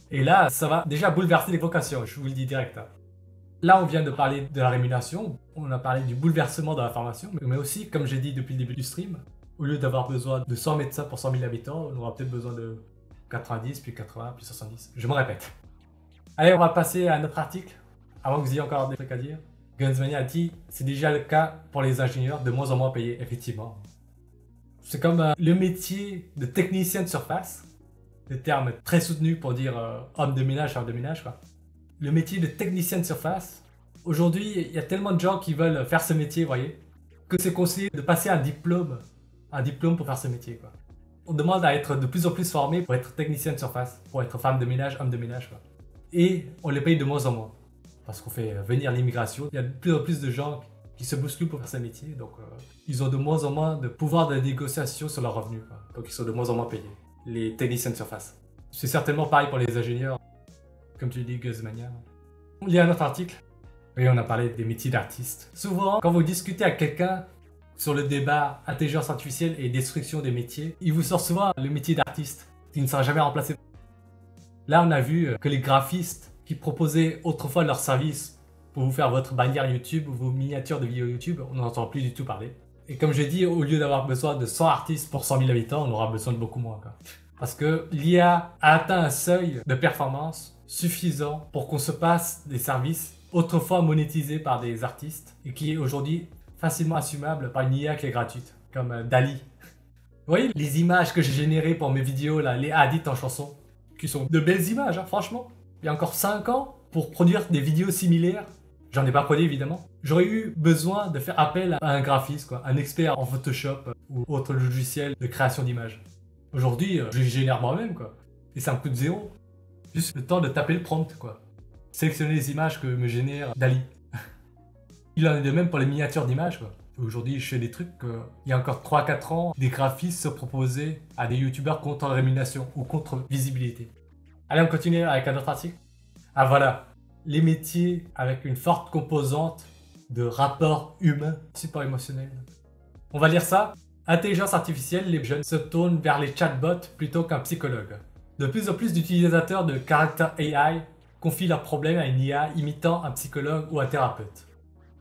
Et là, ça va déjà bouleverser les vocations, je vous le dis direct. Là, on vient de parler de la rémunération, on a parlé du bouleversement de la formation, mais aussi, comme j'ai dit depuis le début du stream, au lieu d'avoir besoin de 100 médecins pour 100 000 habitants, on aura peut-être besoin de 90, puis 80, puis 70. Je me répète. Allez, on va passer à un autre article, avant que vous ayez encore des trucs à dire. Gunsmania a dit, c'est déjà le cas pour les ingénieurs, de moins en moins payés, effectivement. C'est comme le métier de technicien de surface, le terme très soutenu pour dire homme de ménage, femme de ménage, quoi. Le métier de technicien de surface, aujourd'hui, il y a tellement de gens qui veulent faire ce métier, vous voyez, que c'est conseillé de passer un diplôme pour faire ce métier, quoi. On demande à être de plus en plus formé pour être technicien de surface, pour être femme de ménage, homme de ménage, quoi. Et on les paye de moins en moins, parce qu'on fait venir l'immigration. Il y a de plus en plus de gens qui se bousculent pour faire ce métier, donc ils ont de moins en moins de pouvoir de négociation sur leurs revenus, quoi. Donc ils sont de moins en moins payés, les techniciens de surface. C'est certainement pareil pour les ingénieurs, comme tu dis, Gunsmania. Il y a un autre article, et on a parlé des métiers d'artistes. Souvent, quand vous discutez avec quelqu'un sur le débat intelligence artificielle et destruction des métiers, il vous sort souvent le métier d'artiste, qui ne sera jamais remplacé. Là, on a vu que les graphistes qui proposaient autrefois leurs services pour vous faire votre bannière YouTube ou vos miniatures de vidéos YouTube, on n'entend plus du tout parler. Et comme j'ai dit, au lieu d'avoir besoin de 100 artistes pour 100 000 habitants, on aura besoin de beaucoup moins, quoi. Parce que l'IA a atteint un seuil de performance suffisant pour qu'on se passe des services autrefois monétisés par des artistes et qui est aujourd'hui facilement assumable par une IA qui est gratuite, comme DALL-E. Vous voyez les images que j'ai générées pour mes vidéos, là, les edits en chanson, qui sont de belles images, hein, franchement. Il y a encore 5 ans, pour produire des vidéos similaires, j'en ai pas produit évidemment, j'aurais eu besoin de faire appel à un graphiste, quoi, un expert en Photoshop ou autre logiciel de création d'images. Aujourd'hui, je les génère moi-même, quoi. Et ça me coûte 0. Juste le temps de taper le prompt, quoi. Sélectionner les images que me génère DALL-E. Il en est de même pour les miniatures d'images, quoi. Aujourd'hui, je fais des trucs il y a encore 3-4 ans, des graphistes se proposaient à des youtubeurs contre rémunération ou contre visibilité. Allez, on continue avec un autre article. Ah voilà, les métiers avec une forte composante de rapport humain, support émotionnel. On va lire ça. Intelligence artificielle, les jeunes se tournent vers les chatbots plutôt qu'un psychologue. De plus en plus d'utilisateurs de Character AI confient leurs problèmes à une IA imitant un psychologue ou un thérapeute,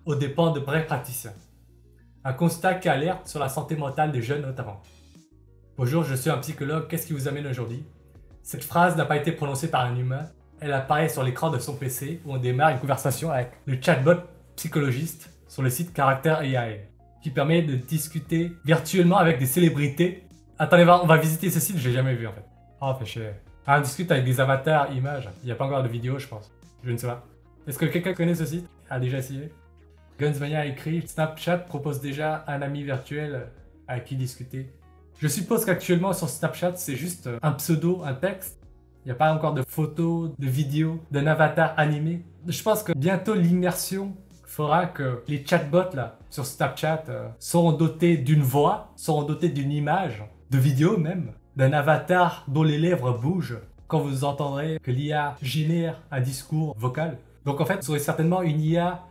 aux dépens de vrais praticiens. Un constat qui alerte sur la santé mentale des jeunes notamment. Bonjour, je suis un psychologue, qu'est-ce qui vous amène aujourd'hui? Cette phrase n'a pas été prononcée par un humain, elle apparaît sur l'écran de son PC où on démarre une conversation avec le chatbot psychologiste sur le site Character AI, qui permet de discuter virtuellement avec des célébrités. Attendez, on va visiter ce site, je l'ai jamais vu en fait. Oh, fait chier. Ah, on discute avec des avatars, images. Il n'y a pas encore de vidéo, je pense. Je ne sais pas. Est-ce que quelqu'un connaît ce site? A déjà essayé? Gunsmania a écrit, Snapchat propose déjà un ami virtuel à qui discuter. Je suppose qu'actuellement sur Snapchat, c'est juste un pseudo, un texte. Il n'y a pas encore de photos, de vidéos, d'un avatar animé. Je pense que bientôt l'immersion fera que les chatbots là, sur Snapchat seront dotés d'une voix, seront dotés d'une image, de vidéos même, d'un avatar dont les lèvres bougent quand vous entendrez que l'IA génère un discours vocal. Donc en fait, vous aurez certainement une IA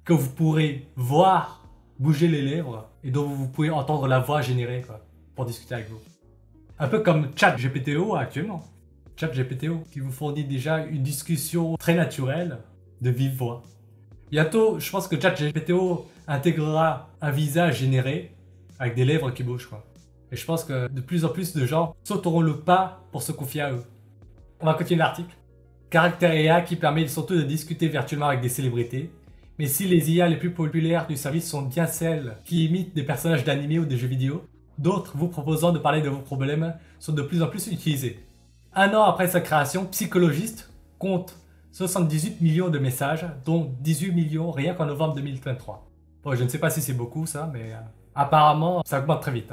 que vous pourrez voir bouger les lèvres et dont vous pouvez entendre la voix générée quoi, pour discuter avec vous. Un peu comme ChatGPTO actuellement. ChatGPTO qui vous fournit déjà une discussion très naturelle de vive voix. Bientôt, je pense que ChatGPTO intégrera un visage généré avec des lèvres qui bougent quoi. Et je pense que de plus en plus de gens sauteront le pas pour se confier à eux. On va continuer l'article. Character AI qui permet surtout de discuter virtuellement avec des célébrités. Mais si les IA les plus populaires du service sont bien celles qui imitent des personnages d'animés ou des jeux vidéo, d'autres vous proposant de parler de vos problèmes sont de plus en plus utilisés. Un an après sa création, Psychologist compte 78 millions de messages, dont 18 millions rien qu'en novembre 2023. Bon, je ne sais pas si c'est beaucoup ça, mais apparemment ça augmente très vite.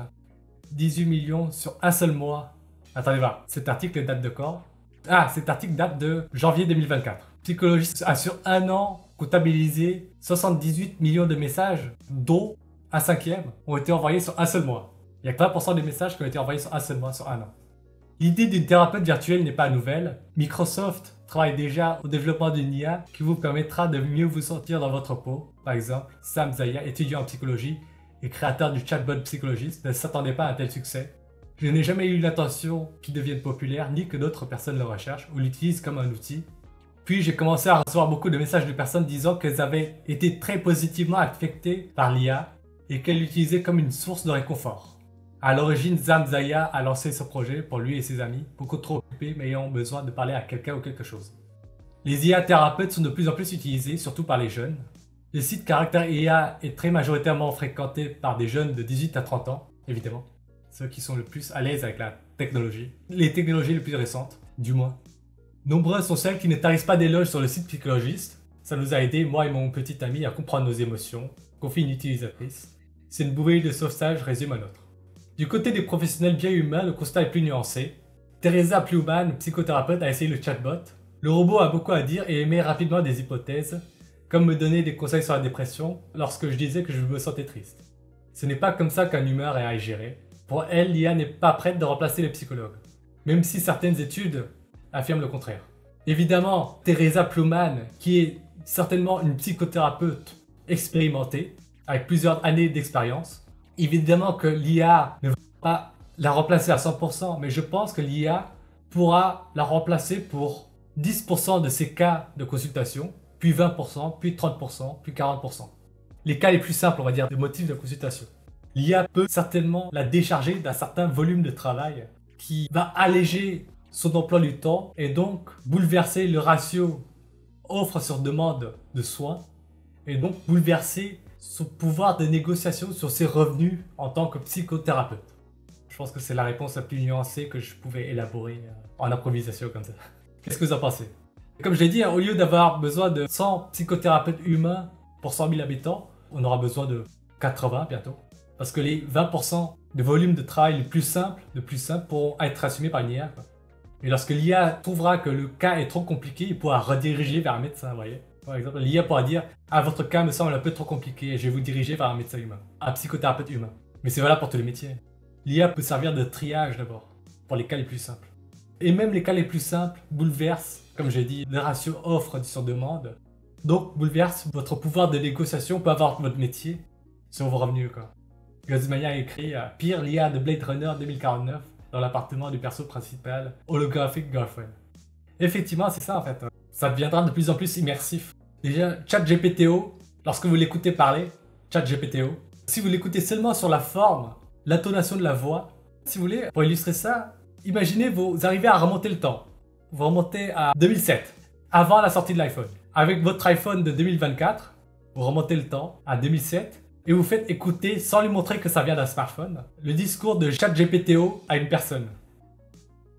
18 millions sur un seul mois. Attendez voir, cet article date de quand? Ah, cet article date de janvier 2024. Psychologist a sur un an comptabilisé 78 millions de messages, dont un cinquième ont été envoyés sur un seul mois. Il y a que 20% des messages qui ont été envoyés sur un seul mois, sur un an. L'idée d'une thérapeute virtuelle n'est pas nouvelle. Microsoft travaille déjà au développement d'une IA qui vous permettra de mieux vous sentir dans votre peau. Par exemple, Sam Zaya, étudiant en psychologie et créateur du chatbot psychologiste, ne s'attendait pas à un tel succès. Je n'ai jamais eu l'intention qu'il devienne populaire, ni que d'autres personnes le recherchent ou l'utilisent comme un outil. Puis j'ai commencé à recevoir beaucoup de messages de personnes disant qu'elles avaient été très positivement affectées par l'IA et qu'elles l'utilisaient comme une source de réconfort. À l'origine, Sam Zaya a lancé ce projet pour lui et ses amis, beaucoup trop occupés mais ayant besoin de parler à quelqu'un ou quelque chose. Les IA thérapeutes sont de plus en plus utilisés, surtout par les jeunes. Le site Character IA est très majoritairement fréquenté par des jeunes de 18 à 30 ans, évidemment. Ceux qui sont le plus à l'aise avec la technologie. Les technologies les plus récentes, du moins. Nombreuses sont celles qui ne tarissent pas d'éloges sur le site Psychologist. Ça nous a aidé, moi et mon petit ami, à comprendre nos émotions, confie une utilisatrice. C'est une bouée de sauvetage résume un autre. Du côté des professionnels bien humains, le constat est plus nuancé. Teresa Plewman, psychothérapeute, a essayé le chatbot. Le robot a beaucoup à dire et émet rapidement des hypothèses, comme me donner des conseils sur la dépression lorsque je disais que je me sentais triste. Ce n'est pas comme ça qu'un humain réagirait. Pour elle, l'IA n'est pas prête de remplacer les psychologues, même si certaines études affirment le contraire. Évidemment, Teresa Plewman, qui est certainement une psychothérapeute expérimentée, avec plusieurs années d'expérience, évidemment que l'IA ne va pas la remplacer à 100%, mais je pense que l'IA pourra la remplacer pour 10% de ses cas de consultation, puis 20%, puis 30%, puis 40%. Les cas les plus simples, on va dire, de motifs de consultation. L'IA peut certainement la décharger d'un certain volume de travail qui va alléger son emploi du temps et donc bouleverser le ratio offre sur demande de soins et donc bouleverser son pouvoir de négociation sur ses revenus en tant que psychothérapeute. Je pense que c'est la réponse la plus nuancée que je pouvais élaborer en improvisation comme ça. Qu'est-ce que vous en pensez? Comme je l'ai dit, au lieu d'avoir besoin de 100 psychothérapeutes humains pour 100 000 habitants, on aura besoin de 80 bientôt. Parce que les 20% de volume de travail les plus simples pourront être assumés par une IA. Et lorsque l'IA trouvera que le cas est trop compliqué, il pourra rediriger vers un médecin, vous voyez. Par exemple, l'IA pourra dire « Ah, votre cas me semble un peu trop compliqué, je vais vous diriger vers un médecin humain, un psychothérapeute humain. » Mais c'est valable pour tous les métiers. L'IA peut servir de triage d'abord, pour les cas les plus simples. Et même les cas les plus simples bouleversent Comme j'ai dit, le ratio offre sur demande. Donc, bouleverse votre pouvoir de négociation, peut avoir votre métier sur vos revenus, quoi. Godsmania a écrit Pire l'IA de Blade Runner 2049 dans l'appartement du perso principal, Holographic Girlfriend. Effectivement, c'est ça en fait. Ça deviendra de plus en plus immersif. Déjà, ChatGPTO, lorsque vous l'écoutez parler, ChatGPTO, si vous l'écoutez seulement sur la forme, l'intonation de la voix, si vous voulez, pour illustrer ça, imaginez vous arrivez à remonter le temps. Vous remontez à 2007, avant la sortie de l'iPhone. Avec votre iPhone de 2024, vous remontez le temps à 2007 et vous faites écouter, sans lui montrer que ça vient d'un smartphone, le discours de ChatGPTO à une personne.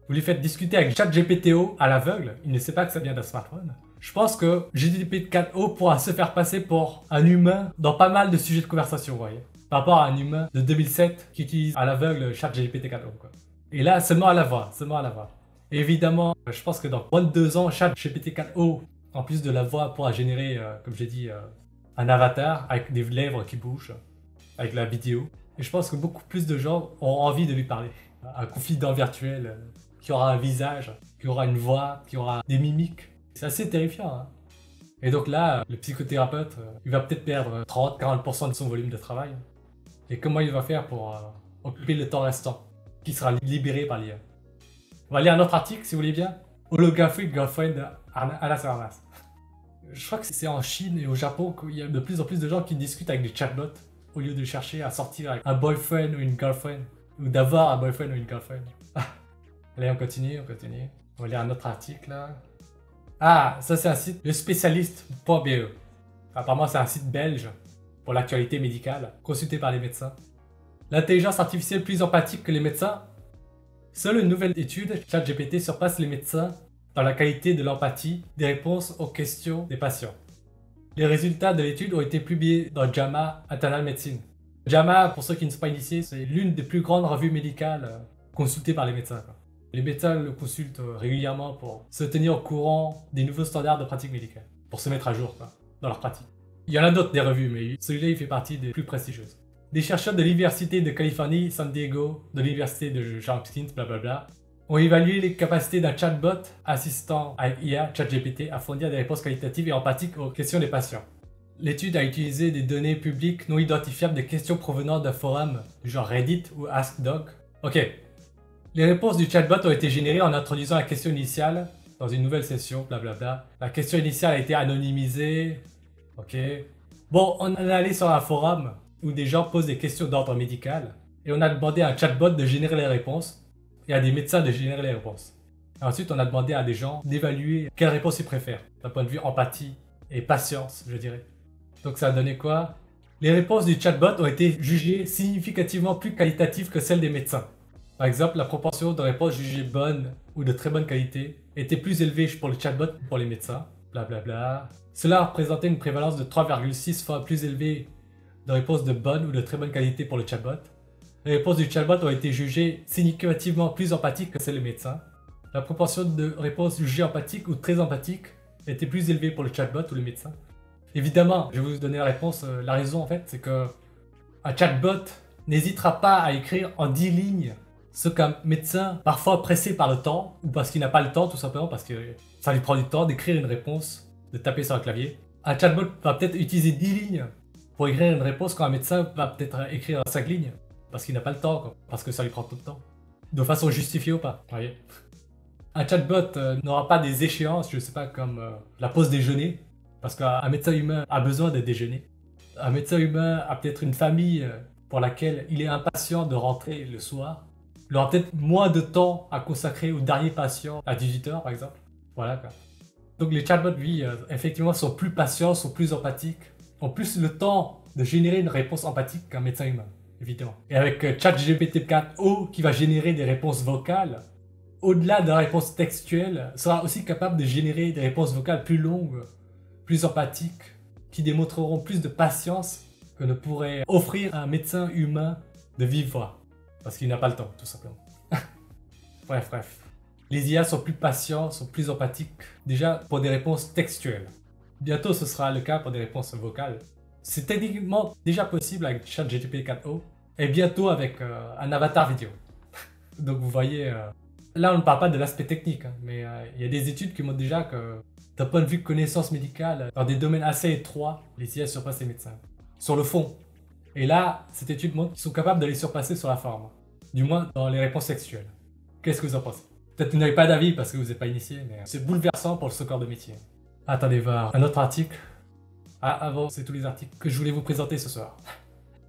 Vous lui faites discuter avec ChatGPTO à l'aveugle, il ne sait pas que ça vient d'un smartphone. Je pense que GPT-4o pourra se faire passer pour un humain dans pas mal de sujets de conversation, vous voyez. Par rapport à un humain de 2007 qui utilise à l'aveugle ChatGPT-4o, quoi. Et là, seulement à la voix, seulement à la voix. Et évidemment, je pense que dans moins de 2 ans, ChatGPT-4o, en plus de la voix, pourra générer, comme j'ai dit, un avatar avec des lèvres qui bougent, avec la vidéo. Et je pense que beaucoup plus de gens auront envie de lui parler. Un confident virtuel qui aura un visage, qui aura une voix, qui aura des mimiques. C'est assez terrifiant, hein. Et donc là, le psychothérapeute, il va peut-être perdre 30-40% de son volume de travail. Et comment il va faire pour occuper le temps restant, qui sera libéré par l'IA? On va lire un autre article, si vous voulez bien. Holographic Girlfriend de Alas Armas. Je crois que c'est en Chine et au Japon qu'il y a de plus en plus de gens qui discutent avec des chatbots au lieu de chercher à sortir avec un boyfriend ou une girlfriend, ou d'avoir un boyfriend ou une girlfriend. Allez, on continue, on continue. On va lire un autre article là. Ah, ça c'est un site, le spécialiste.be. Apparemment c'est un site belge pour l'actualité médicale, consulté par les médecins. L'intelligence artificielle plus empathique que les médecins. Seule une nouvelle étude, ChatGPT surpasse les médecins dans la qualité de l'empathie des réponses aux questions des patients. Les résultats de l'étude ont été publiés dans JAMA Internal Medicine. JAMA, pour ceux qui ne sont pas initiés, c'est l'une des plus grandes revues médicales consultées par les médecins, quoi. Les médecins le consultent régulièrement pour se tenir au courant des nouveaux standards de pratique médicale, pour se mettre à jour, quoi, dans leur pratique. Il y en a d'autres des revues, mais celui-là il fait partie des plus prestigieuses. Des chercheurs de l'Université de Californie, San Diego, de l'Université de Johns Hopkins, blablabla, ont évalué les capacités d'un chatbot assistant avec IA, ChatGPT, à fournir des réponses qualitatives et empathiques aux questions des patients. L'étude a utilisé des données publiques non identifiables des questions provenant d'un forum du genre Reddit ou AskDoc. Ok. Les réponses du chatbot ont été générées en introduisant la question initiale dans une nouvelle session, blablabla. La question initiale a été anonymisée. Ok. Bon, on est allé sur un forum où des gens posent des questions d'ordre médical et on a demandé à un chatbot de générer les réponses et à des médecins de générer les réponses. Et ensuite, on a demandé à des gens d'évaluer quelle réponse ils préfèrent, d'un point de vue empathie et patience, je dirais. Donc ça a donné quoi? Les réponses du chatbot ont été jugées significativement plus qualitatives que celles des médecins. Par exemple, la proportion de réponses jugées bonnes ou de très bonne qualité était plus élevée pour le chatbot que pour les médecins, blablabla. Cela représentait une prévalence de 3,6 fois plus élevée de réponses de bonne ou de très bonne qualité pour le chatbot. Les réponses du chatbot ont été jugées significativement plus empathiques que celles des médecins. La proportion de réponses jugées empathiques ou très empathiques était plus élevée pour le chatbot ou le médecin. Évidemment, je vais vous donner la réponse. La raison en fait, c'est que un chatbot n'hésitera pas à écrire en 10 lignes ce qu'un médecin, parfois pressé par le temps, ou parce qu'il n'a pas le temps, tout simplement parce que ça lui prend du temps d'écrire une réponse, de taper sur un clavier. Un chatbot va peut-être utiliser 10 lignes pour écrire une réponse quand un médecin va peut-être écrire 5 lignes, parce qu'il n'a pas le temps, quoi, parce que ça lui prend tout le temps. De façon justifiée ou pas, voyez. Un chatbot n'aura pas des échéances, je sais pas, comme la pause déjeuner, parce qu'un médecin humain a besoin de déjeuner. Un médecin humain a peut-être une famille pour laquelle il est impatient de rentrer le soir. Il aura peut-être moins de temps à consacrer au dernier patient à 18h par exemple. Voilà quoi. Donc les chatbots, lui, effectivement, sont plus patients, sont plus empathiques, ont plus le temps de générer une réponse empathique qu'un médecin humain, évidemment. Et avec ChatGPT-4o qui va générer des réponses vocales, au-delà de la réponse textuelle, sera aussi capable de générer des réponses vocales plus longues, plus empathiques, qui démontreront plus de patience que ne pourrait offrir un médecin humain de vive voix. Parce qu'il n'a pas le temps, tout simplement. Bref. Les IA sont plus patients, sont plus empathiques, déjà pour des réponses textuelles. Bientôt, ce sera le cas pour des réponses vocales. C'est techniquement déjà possible avec ChatGPT-4o, et bientôt avec un avatar vidéo. Donc vous voyez, Là, on ne parle pas de l'aspect technique, hein, mais il y a des études qui montrent déjà que, d'un point de vue connaissance médicale, dans des domaines assez étroits, les IA surpassent les médecins. Sur le fond. Et là, cette étude montre qu'ils sont capables de les surpasser sur la forme. Du moins, dans les réponses sexuelles. Qu'est-ce que vous en pensez? Peut-être que vous n'avez pas d'avis parce que vous n'êtes pas initié, mais c'est bouleversant pour ce corps de métier. Attendez voir un autre article. Ah, avant, c'est tous les articles que je voulais vous présenter ce soir.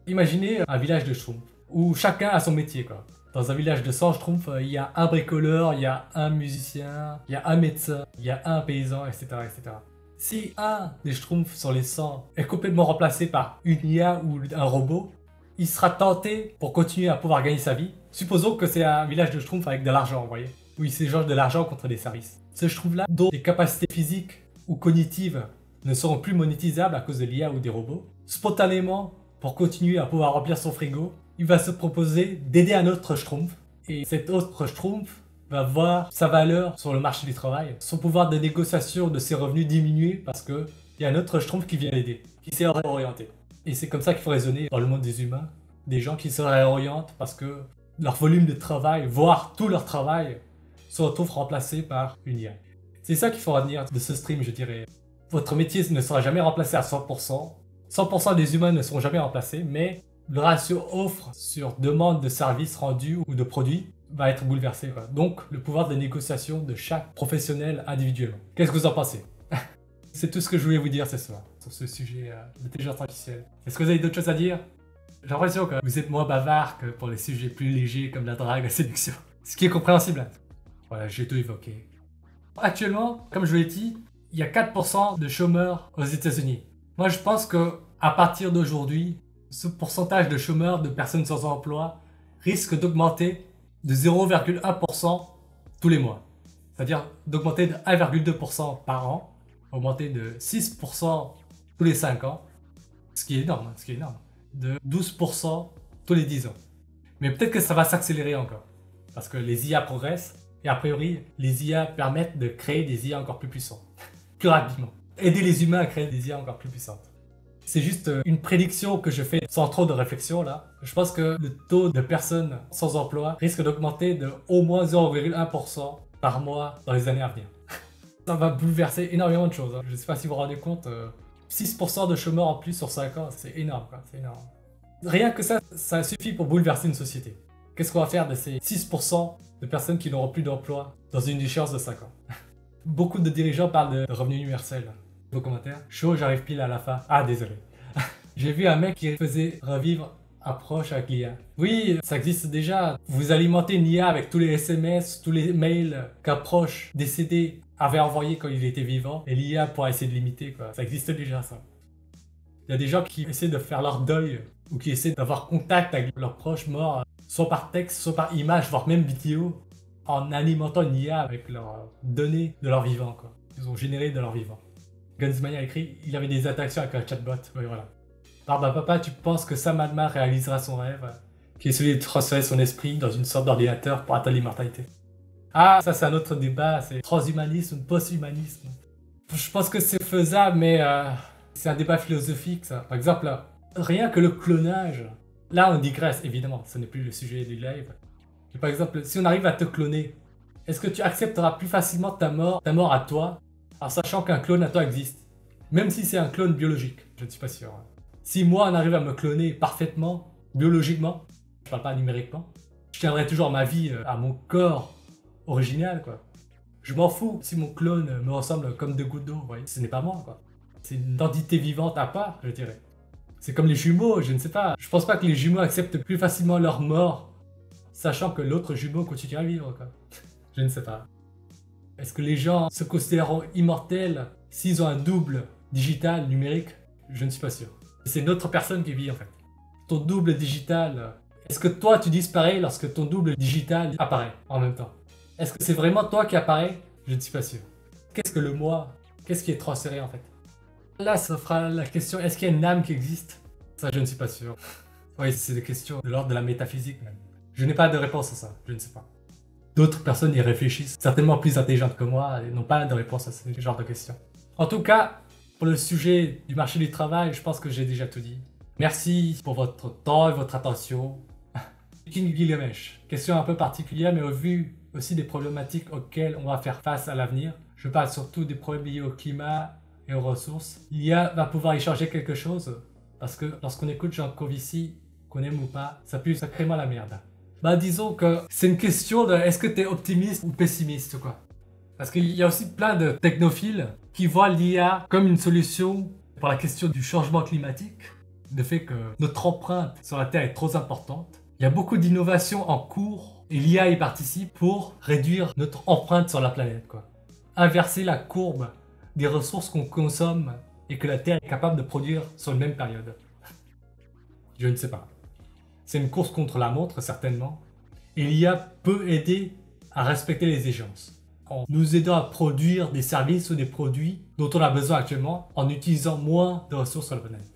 Imaginez un village de Schtroumpfs, où chacun a son métier, quoi. Dans un village de 100 Schtroumpfs, il y a un bricoleur, il y a un musicien, il y a un médecin, il y a un paysan, etc. etc. Si un des Schtroumpfs sur les 100 est complètement remplacé par une IA ou un robot, il sera tenté pour continuer à pouvoir gagner sa vie. Supposons que c'est un village de Schtroumpfs avec de l'argent, vous voyez. Où il s'échange de l'argent contre des services. Ce Schtroumpf-là, dont les capacités physiques ou cognitives ne seront plus monétisables à cause de l'IA ou des robots, spontanément, pour continuer à pouvoir remplir son frigo, il va se proposer d'aider un autre Schtroumpf. Et cet autre Schtroumpf va voir sa valeur sur le marché du travail, son pouvoir de négociation de ses revenus diminuer parce qu'il y a un autre Schtroumpf qui vient l'aider, qui s'est réorienté. Et c'est comme ça qu'il faut raisonner dans le monde des humains, des gens qui se réorientent parce que leur volume de travail, voire tout leur travail, se retrouve remplacé par une IA. C'est ça qu'il faut retenir de ce stream, je dirais. Votre métier ne sera jamais remplacé à 100%. 100% des humains ne seront jamais remplacés, mais le ratio offre sur demande de services rendus ou de produits va être bouleversé, quoi. Donc, le pouvoir de négociation de chaque professionnel individuellement. Qu'est-ce que vous en pensez? C'est tout ce que je voulais vous dire ce soir sur ce sujet d'intelligence artificielle. Est-ce que vous avez d'autres choses à dire? J'ai l'impression que vous êtes moins bavard que pour les sujets plus légers comme la drague, la séduction. Ce qui est compréhensible. Voilà, j'ai tout évoqué. Actuellement, comme je vous l'ai dit, il y a 4% de chômeurs aux États-Unis. Moi, je pense que à partir d'aujourd'hui, ce pourcentage de chômeurs, de personnes sans emploi, risque d'augmenter de 0,1% tous les mois. C'est-à-dire d'augmenter de 1,2% par an, augmenter de 6% tous les 5 ans, ce qui est énorme, hein, ce qui est énorme. De 12% tous les 10 ans. Mais peut-être que ça va s'accélérer encore, parce que les IA progressent, et a priori, les IA permettent de créer des IA encore plus puissants, plus rapidement. Aider les humains à créer des IA encore plus puissantes. C'est juste une prédiction que je fais sans trop de réflexion là. Je pense que le taux de personnes sans emploi risque d'augmenter de au moins 0,1% par mois dans les années à venir. Ça va bouleverser énormément de choses, hein. Je ne sais pas si vous vous rendez compte, 6% de chômeurs en plus sur 5 ans, c'est énorme, quoi. C'est énorme. Rien que ça suffit pour bouleverser une société. Qu'est-ce qu'on va faire de ces 6% de personnes qui n'auront plus d'emploi dans une échéance de 5 ans? Beaucoup de dirigeants parlent de revenu universel. Vos commentaires? Chaud, j'arrive pile à la fin. Ah, désolé. J'ai vu un mec qui faisait revivre un proche avec l'IA. Oui, ça existe déjà. Vous alimentez une IA avec tous les SMS, tous les mails qu'un proche décédé avait envoyé quand il était vivant, et l'IA pourra essayer de l'imiter, quoi. Ça existe déjà, ça. Il y a des gens qui essaient de faire leur deuil, ou qui essaient d'avoir contact avec leurs proches morts, soit par texte, soit par image, voire même vidéo, en alimentant une IA avec leurs données de leur vivant, quoi. Ils ont généré de leur vivant. Gunsmania a écrit, il avait des interactions avec un chatbot, oui, voilà. Alors papa, tu penses que Sam Altman réalisera son rêve, qui est celui de transférer son esprit dans une sorte d'ordinateur pour atteindre l'immortalité? Ah, ça c'est un autre débat, c'est transhumanisme, post-humanisme. Je pense que c'est faisable, mais c'est un débat philosophique, ça. Par exemple, rien que le clonage, là on digresse, évidemment, ce n'est plus le sujet du live. Mais par exemple, si on arrive à te cloner, est-ce que tu accepteras plus facilement ta mort à toi, en sachant qu'un clone à toi existe? Même si c'est un clone biologique, je ne suis pas sûr. Si moi on arrive à me cloner parfaitement, biologiquement, je parle pas numériquement, je tiendrai toujours ma vie à mon corps original, quoi. Je m'en fous si mon clone me ressemble comme deux gouttes d'eau, vous voyez, ce n'est pas moi, quoi. C'est une entité vivante à part, je dirais. C'est comme les jumeaux, je ne sais pas. Je pense pas que les jumeaux acceptent plus facilement leur mort, sachant que l'autre jumeau continue à vivre, quoi. Je ne sais pas. Est-ce que les gens se considéreront immortels s'ils ont un double digital numérique? Je ne suis pas sûr. C'est une autre personne qui vit en fait. Ton double digital, est-ce que toi tu disparais lorsque ton double digital apparaît en même temps? Est-ce que c'est vraiment toi qui apparaît? Je ne suis pas sûr. Qu'est-ce que le moi? Qu'est-ce qui est transféré en fait? Là, ça fera la question, est-ce qu'il y a une âme qui existe? Ça, je ne suis pas sûr. Oui, c'est des questions de l'ordre de la métaphysique même. Je n'ai pas de réponse à ça, je ne sais pas. D'autres personnes y réfléchissent, certainement plus intelligentes que moi, et n'ont pas de réponse à ce genre de questions. En tout cas, pour le sujet du marché du travail, je pense que j'ai déjà tout dit. Merci pour votre temps et votre attention. King Gilgamesh, question un peu particulière, mais au vu aussi des problématiques auxquelles on va faire face à l'avenir. Je parle surtout des problèmes liés au climat et aux ressources. L'IA va pouvoir y changer quelque chose, parce que lorsqu'on écoute Jean Covici, qu'on aime ou pas, ça pue sacrément la merde. Bah disons que c'est une question de est-ce que t'es optimiste ou pessimiste quoi. Parce qu'il y a aussi plein de technophiles qui voient l'IA comme une solution pour la question du changement climatique, le fait que notre empreinte sur la Terre est trop importante. Il y a beaucoup d'innovations en cours et l'IA y participe pour réduire notre empreinte sur la planète quoi. Inverser la courbe des ressources qu'on consomme et que la Terre est capable de produire sur une même période. Je ne sais pas. C'est une course contre la montre, certainement. Et l'IA peut aider à respecter les échéances, en nous aidant à produire des services ou des produits dont on a besoin actuellement, en utilisant moins de ressources sur la planète.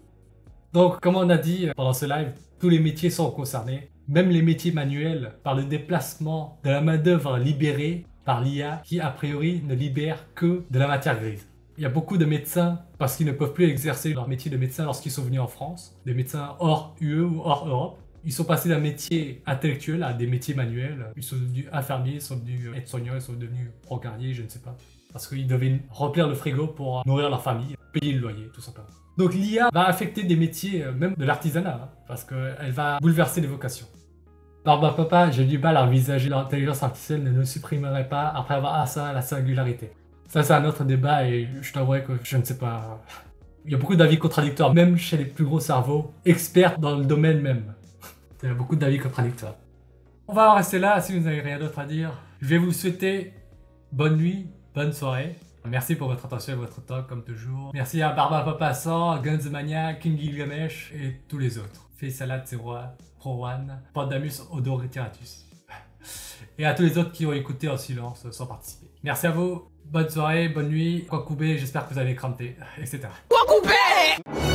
Donc, comme on a dit pendant ce live, tous les métiers sont concernés, même les métiers manuels, par le déplacement de la main-d'œuvre libérée par l'IA, qui a priori ne libère que de la matière grise. Il y a beaucoup de médecins, parce qu'ils ne peuvent plus exercer leur métier de médecin lorsqu'ils sont venus en France, des médecins hors UE ou hors Europe. Ils sont passés d'un métier intellectuel à des métiers manuels. Ils sont devenus infirmiers, ils sont devenus aides-soignants, ils sont devenus brancardiers, je ne sais pas. Parce qu'ils devaient remplir le frigo pour nourrir leur famille, payer le loyer, tout simplement. Donc l'IA va affecter des métiers, même de l'artisanat, parce qu'elle va bouleverser les vocations. Alors papa, j'ai du mal à envisager l'intelligence artificielle ne nous supprimerait pas après avoir atteint la singularité. Ça c'est un autre débat et je t'avouerai que je ne sais pas. Il y a beaucoup d'avis contradictoires, même chez les plus gros cerveaux, experts dans le domaine même. Il y a beaucoup d'avis contradictoires. On va en rester là si vous n'avez rien d'autre à dire. Je vais vous souhaiter bonne nuit, bonne soirée. Merci pour votre attention et votre temps comme toujours. Merci à Barbapapa 100, Gunsmania, King Gilgamesh et tous les autres. Faisalat Zeroa, Pro One, Pandamus Odoriteratus. Et à tous les autres qui ont écouté en silence sans participer. Merci à vous, bonne soirée, bonne nuit, Kwakubé, j'espère que vous allez cranter, etc. Kwakubé!